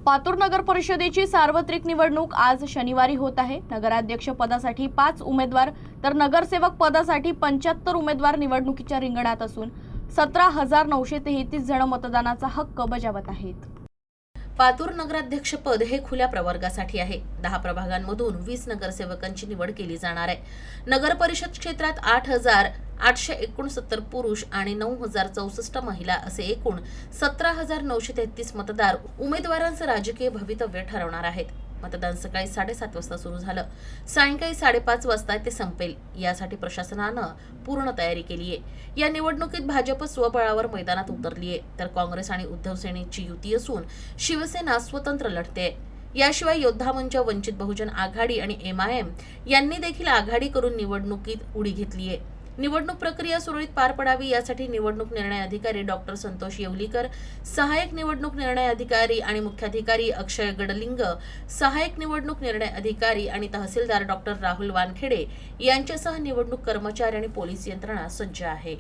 पातूर नगर परिषदेची सार्वत्रिक निवडणूक आज शनिवारी होत आहे। नगराध्यक्ष पदासाठी 5 उमेदवार तर नगरसेवक पदासाठी 75 उमेदवार निवडणुकीच्या रिंगणात असून 17,933 जण मतदानाचा हक्क बजावत आहेत। पातूर नगराध्यक्ष पद हे खुल्या प्रवर्गासाठी आहे। 10 प्रभागांमधून 20 नगरसेवकांची निवड केली जाणार आहे। नगर परिषद क्षेत्रात 8,869 पुरुष आणि 9,064 महिला असे एकूण 17,933 मतदार उमेदवारांचे राजकीय भवितव्य ठरवणार आहेत। मतदान सकाळी 7:30 वाजता सुरू झालं, सायंकाळी 5:30 वाजता ते संपेल। यासाठी प्रशासनानं पूर्ण तयारी केली आहे। या निवडणुकीत भाजप स्वबळावर मैदानात उतरली आहे, तर काँग्रेस आणि उद्धव सेनेची युती असून शिवसेना स्वतंत्र लढते। याशिवाय योद्धा मंच, वंचित बहुजन आघाडी आणि MIM यांनी देखील आघाडी करून निवडणुकीत उडी घेतली आहे। निवडणूक प्रक्रिया सुरळीत पार पडावी यासाठी निवडणूक निर्णय अधिकारी डॉक्टर संतोष येवलीकर, सहाय्यक निवडणूक निर्णय अधिकारी आणि मुख्याधिकारी अक्षय गडलिंग, सहाय्यक निवडणूक निर्णय अधिकारी आणि तहसीलदार डॉक्टर राहुल वानखेडे यांच्यासह निवडणूक कर्मचारी आणि पोलीस यंत्रणा सज्ज आहे।